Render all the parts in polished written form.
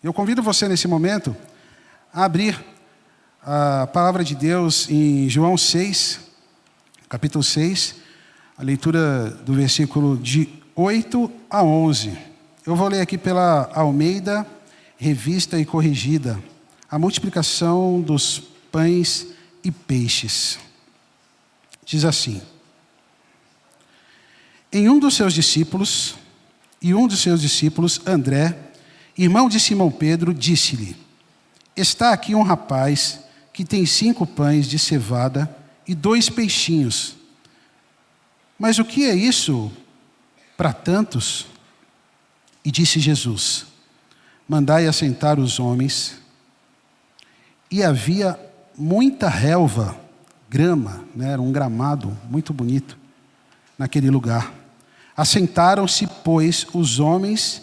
Eu convido você nesse momento a abrir a palavra de Deus em João 6, capítulo 6, a leitura do versículo de 8 a 11. Eu vou ler aqui pela Almeida, revista e corrigida, a multiplicação dos pães e peixes. Diz assim: em um dos seus discípulos, André, irmão de Simão Pedro, disse-lhe: está aqui um rapaz que tem 5 pães de cevada e 2 peixinhos. Mas o que é isso para tantos? E disse Jesus: mandai assentar os homens. E havia muita relva, grama, né? Era um gramado muito bonito naquele lugar. Assentaram-se, pois, os homens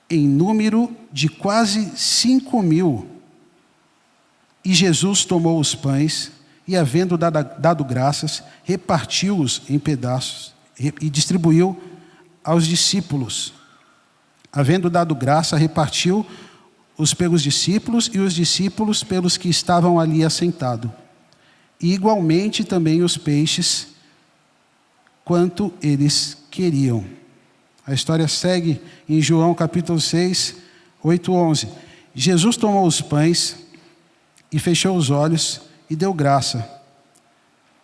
em número de quase 5.000. E Jesus tomou os pães e, havendo dado graças, repartiu-os em pedaços e distribuiu aos discípulos. Havendo dado graça, repartiu-os pelos discípulos e os discípulos pelos que estavam ali assentados. E igualmente também os peixes, quanto eles queriam. A história segue em João capítulo 6, 8 a 11. Jesus tomou os pães e fechou os olhos e deu graça.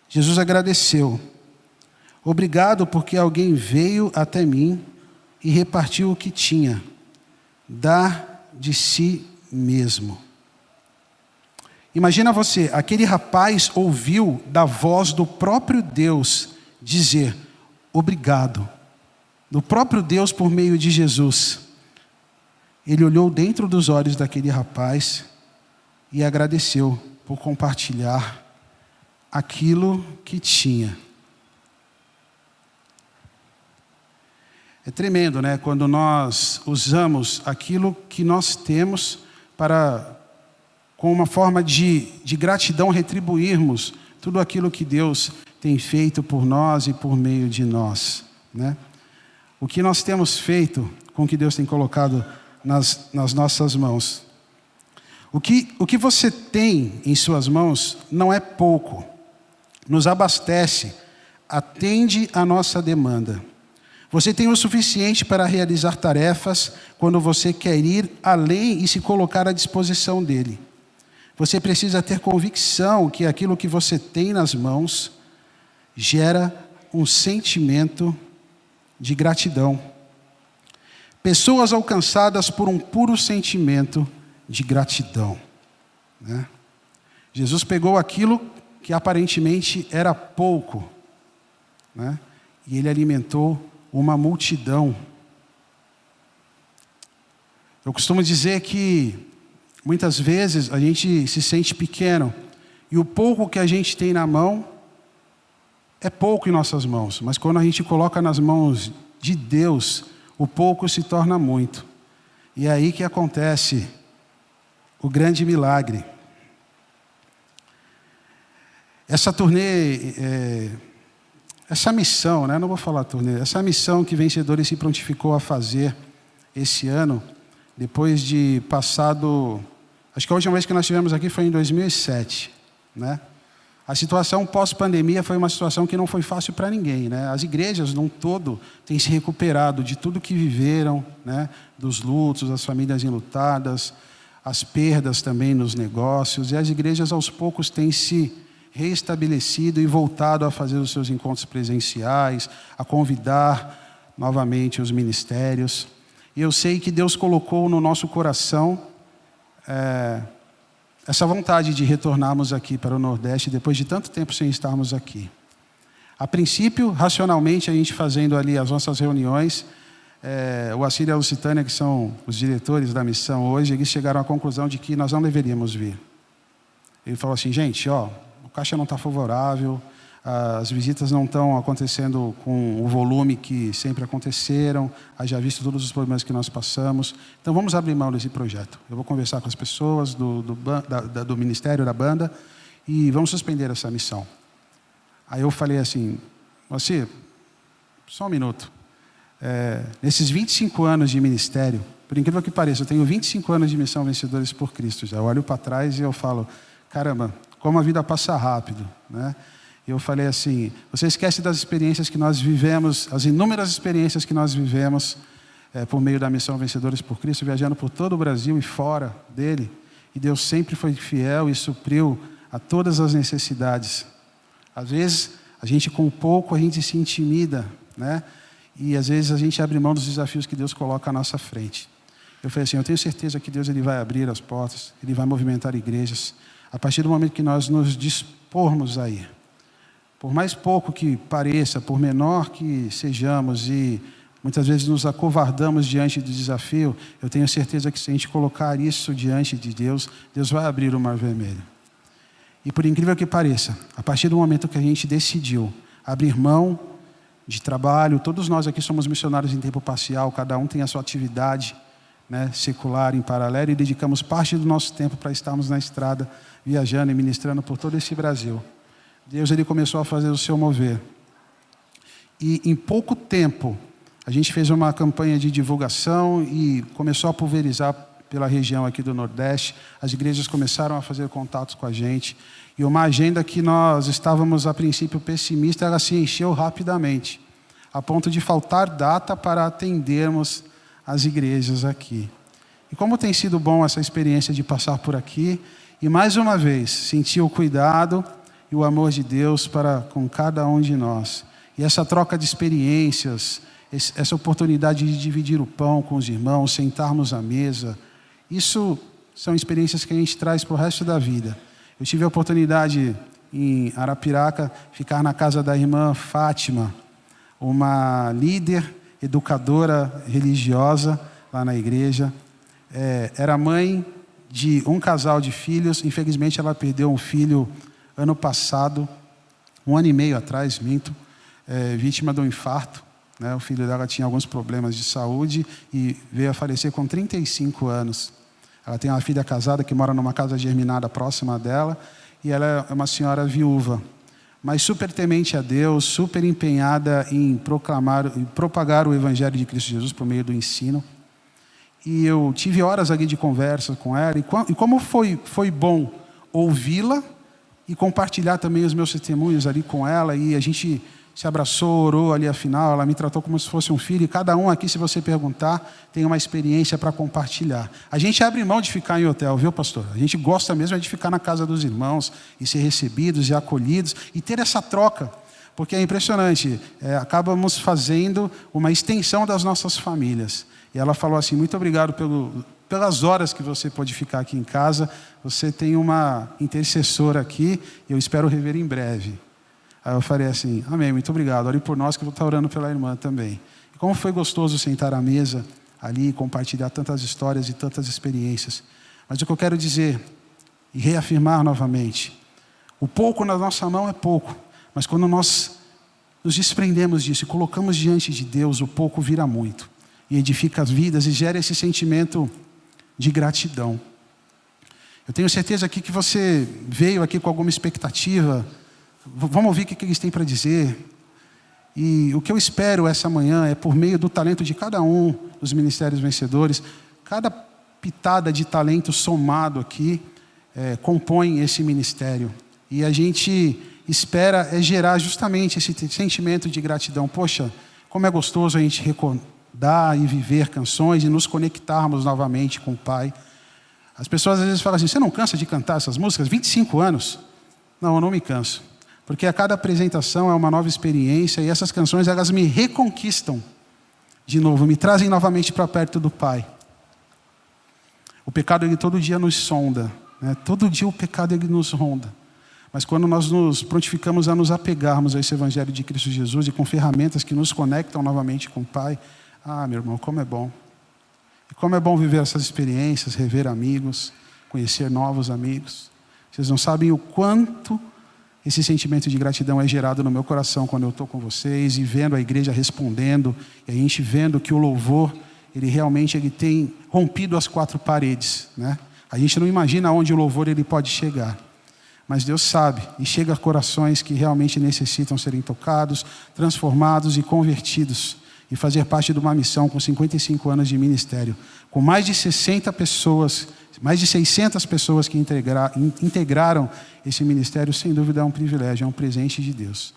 Jesus agradeceu. Obrigado porque alguém veio até mim e repartiu o que tinha. Dar de si mesmo. Imagina você, aquele rapaz ouviu da voz do próprio Deus dizer obrigado. Do próprio Deus por meio de Jesus. Ele olhou dentro dos olhos daquele rapaz e agradeceu por compartilhar aquilo que tinha. É tremendo, né? Quando nós usamos aquilo que nós temos para, com uma forma de gratidão, retribuirmos tudo aquilo que Deus tem feito por nós e por meio de nós, né? O que nós temos feito com o que Deus tem colocado nas nossas mãos. O que você tem em suas mãos não é pouco. Nos abastece, atende à nossa demanda. Você tem o suficiente para realizar tarefas quando você quer ir além e se colocar à disposição dele. Você precisa ter convicção que aquilo que você tem nas mãos gera um sentimento de gratidão. Pessoas alcançadas por um puro sentimento de gratidão, né? Jesus pegou aquilo que aparentemente era pouco, né? E ele alimentou uma multidão. Eu costumo dizer que muitas vezes a gente se sente pequeno e o pouco que a gente tem na mão é pouco em nossas mãos, mas quando a gente coloca nas mãos de Deus, o pouco se torna muito. E é aí que acontece o grande milagre. Essa turnê, essa missão, né? Não vou falar turnê, essa missão que Vencedores se prontificou a fazer esse ano, depois de passado, acho que a última vez que nós estivemos aqui foi em 2007, né? A situação pós-pandemia foi uma situação que não foi fácil para ninguém, né? As igrejas, num todo, têm se recuperado de tudo que viveram, né? Dos lutos, das famílias enlutadas, as perdas também nos negócios. E as igrejas, aos poucos, têm se reestabelecido e voltado a fazer os seus encontros presenciais, a convidar novamente os ministérios. E eu sei que Deus colocou no nosso coração essa vontade de retornarmos aqui para o Nordeste depois de tanto tempo sem estarmos aqui. A princípio, racionalmente, a gente fazendo ali as nossas reuniões, o Assírio e a Lucitânia, que são os diretores da missão hoje, eles chegaram à conclusão de que nós não deveríamos vir. Ele falou assim: gente, o caixa não está favorável, as visitas não estão acontecendo com o volume que sempre aconteceram, já visto todos os problemas que nós passamos, então vamos abrir mão desse projeto. Eu vou conversar com as pessoas do ministério, da banda, e vamos suspender essa missão. Aí eu falei assim: Moacir, só um minuto. nesses 25 anos de ministério, por incrível que pareça, eu tenho 25 anos de missão Vencedores por Cristo já. Eu olho para trás e eu falo, caramba, como a vida passa rápido, né? E eu falei assim, você esquece das experiências que nós vivemos, as inúmeras experiências que nós vivemos por meio da missão Vencedores por Cristo, viajando por todo o Brasil e fora dele. E Deus sempre foi fiel e supriu a todas as necessidades. Às vezes, a gente com pouco, a gente se intimida, né? E às vezes a gente abre mão dos desafios que Deus coloca à nossa frente. Eu falei assim, eu tenho certeza que Deus ele vai abrir as portas, Ele vai movimentar igrejas, a partir do momento que nós nos dispormos a ir. Por mais pouco que pareça, por menor que sejamos e muitas vezes nos acovardamos diante do desafio, eu tenho certeza que se a gente colocar isso diante de Deus, Deus vai abrir o mar vermelho. E por incrível que pareça, a partir do momento que a gente decidiu abrir mão de trabalho, todos nós aqui somos missionários em tempo parcial, cada um tem a sua atividade, né, secular em paralelo, e dedicamos parte do nosso tempo para estarmos na estrada, viajando e ministrando por todo esse Brasil. Deus ele começou a fazer o seu mover. E em pouco tempo, a gente fez uma campanha de divulgação e começou a pulverizar pela região aqui do Nordeste. As igrejas começaram a fazer contatos com a gente. E uma agenda que nós estávamos, a princípio, pessimistas, ela se encheu rapidamente, a ponto de faltar data para atendermos as igrejas aqui. E como tem sido bom essa experiência de passar por aqui, e mais uma vez, sentir o cuidado e o amor de Deus para com cada um de nós. E essa troca de experiências, essa oportunidade de dividir o pão com os irmãos, sentarmos à mesa, isso são experiências que a gente traz para o resto da vida. Eu tive a oportunidade em Arapiraca, ficar na casa da irmã Fátima, uma líder, educadora religiosa lá na igreja. Era mãe de um casal de filhos. Infelizmente ela perdeu um filho ano passado, 1 ano e meio atrás, vítima de um infarto, né? O filho dela tinha alguns problemas de saúde e veio a falecer com 35 anos. Ela tem uma filha casada que mora numa casa germinada próxima dela e ela é uma senhora viúva, mas super temente a Deus, super empenhada em propagar o Evangelho de Cristo Jesus por meio do ensino. E eu tive horas ali de conversa com ela e como foi bom ouvi-la e compartilhar também os meus testemunhos ali com ela, e a gente se abraçou, orou ali afinal, ela me tratou como se fosse um filho, e cada um aqui, se você perguntar, tem uma experiência para compartilhar. A gente abre mão de ficar em hotel, viu, pastor? A gente gosta mesmo de ficar na casa dos irmãos, e ser recebidos e acolhidos, e ter essa troca, porque é impressionante, acabamos fazendo uma extensão das nossas famílias. E ela falou assim, muito obrigado pelas horas que você pôde ficar aqui em casa, você tem uma intercessora aqui, e eu espero rever em breve. Aí eu falei assim, amém, muito obrigado, ore por nós que eu vou estar orando pela irmã também. E como foi gostoso sentar à mesa ali e compartilhar tantas histórias e tantas experiências. Mas o que eu quero dizer e reafirmar novamente, o pouco na nossa mão é pouco, mas quando nós nos desprendemos disso e colocamos diante de Deus, o pouco vira muito. E edifica as vidas e gera esse sentimento de gratidão. Eu tenho certeza aqui que você veio aqui com alguma expectativa. Vamos ouvir o que eles têm para dizer. E o que eu espero essa manhã é, por meio do talento de cada um dos ministérios vencedores, cada pitada de talento somado aqui compõe esse ministério. E a gente espera gerar justamente esse sentimento de gratidão. Poxa, como é gostoso a gente recordar e viver canções e nos conectarmos novamente com o Pai. As pessoas às vezes falam assim, você não cansa de cantar essas músicas? 25 anos? Não, eu não me canso. Porque a cada apresentação é uma nova experiência e essas canções, elas me reconquistam de novo, me trazem novamente para perto do Pai. O pecado, ele todo dia nos sonda, né? Todo dia o pecado, ele nos ronda. Mas quando nós nos prontificamos a nos apegarmos a esse Evangelho de Cristo Jesus e com ferramentas que nos conectam novamente com o Pai, meu irmão, como é bom. E como é bom viver essas experiências, rever amigos, conhecer novos amigos. Vocês não sabem o quanto esse sentimento de gratidão é gerado no meu coração quando eu estou com vocês e vendo a igreja respondendo, e a gente vendo que o louvor, ele tem rompido as 4 paredes, né? A gente não imagina onde o louvor ele pode chegar. Mas Deus sabe, e chega a corações que realmente necessitam serem tocados, transformados e convertidos. e fazer parte de uma missão com 55 anos de ministério, com mais de 60 pessoas, mais de 600 pessoas que integraram esse ministério, sem dúvida é um privilégio, é um presente de Deus.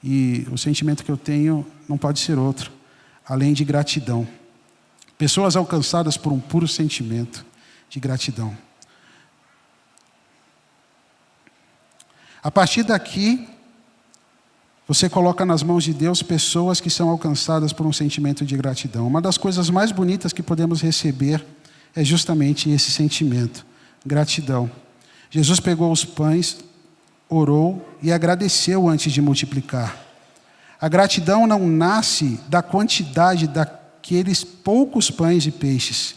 E o sentimento que eu tenho não pode ser outro, além de gratidão. Pessoas alcançadas por um puro sentimento de gratidão. A partir daqui, você coloca nas mãos de Deus pessoas que são alcançadas por um sentimento de gratidão. Uma das coisas mais bonitas que podemos receber é justamente esse sentimento, gratidão. Jesus pegou os pães, orou e agradeceu antes de multiplicar. A gratidão não nasce da quantidade daqueles poucos pães e peixes.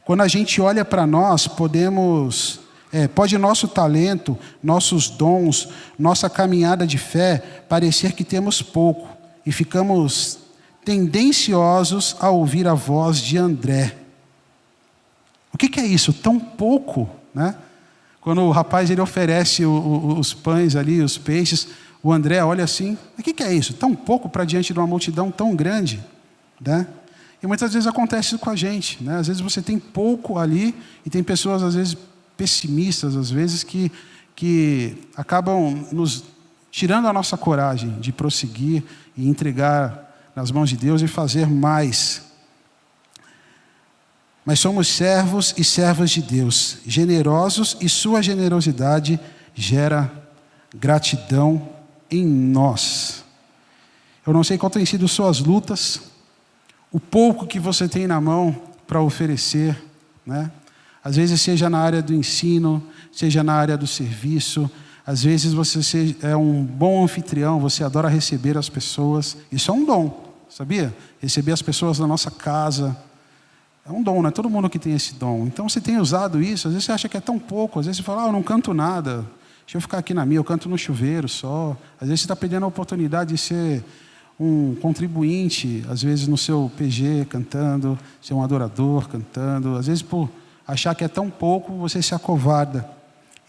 Quando a gente olha para nós, pode nosso talento, nossos dons, nossa caminhada de fé parecer que temos pouco e ficamos tendenciosos a ouvir a voz de André. O que é isso? Tão pouco, né? Quando o rapaz ele oferece os pães ali, os peixes, o André olha assim, o que é isso? Tão pouco para diante de uma multidão tão grande, né? E muitas vezes acontece isso com a gente, né? Às vezes você tem pouco ali e tem pessoas às vezes pessimistas, às vezes que acabam nos tirando a nossa coragem de prosseguir e entregar nas mãos de Deus e fazer mais. Mas somos servos e servas de Deus, generosos, e sua generosidade gera gratidão em nós. Eu não sei qual tem sido suas lutas, o pouco que você tem na mão para oferecer, né? Às vezes seja na área do ensino, seja na área do serviço, às vezes você é um bom anfitrião, você adora receber as pessoas, isso é um dom, sabia? Receber as pessoas na nossa casa, é um dom, não é todo mundo que tem esse dom. Então você tem usado isso, às vezes você acha que é tão pouco, às vezes você fala, eu não canto nada, deixa eu ficar aqui na minha, eu canto no chuveiro só. Às vezes você está perdendo a oportunidade de ser um contribuinte, às vezes no seu PG cantando, ser um adorador cantando, às vezes por achar que é tão pouco, você se acovarda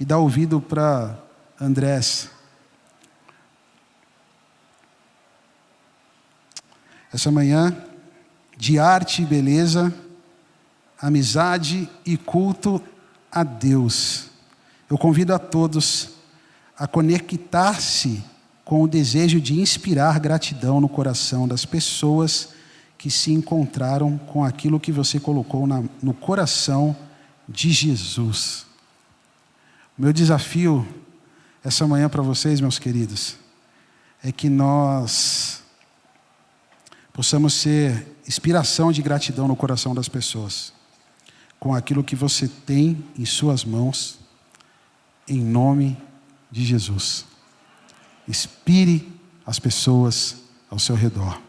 e dá ouvido para Andrés. Essa manhã, de arte e beleza, amizade e culto a Deus. Eu convido a todos a conectar-se com o desejo de inspirar gratidão no coração das pessoas que se encontraram com aquilo que você colocou no coração de Jesus. O meu desafio essa manhã para vocês, meus queridos, é que nós possamos ser inspiração de gratidão no coração das pessoas, com aquilo que você tem em suas mãos, em nome de Jesus. Inspire as pessoas ao seu redor.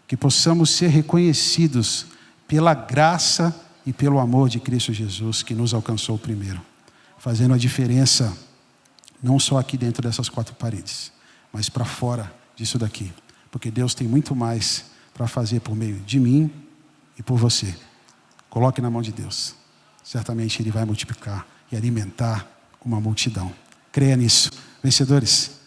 Que possamos ser reconhecidos pela graça e pelo amor de Cristo Jesus, que nos alcançou primeiro, fazendo a diferença não só aqui dentro dessas quatro paredes, mas para fora disso daqui, porque Deus tem muito mais para fazer por meio de mim e por você. Coloque na mão de Deus, certamente Ele vai multiplicar e alimentar uma multidão. Creia nisso, vencedores.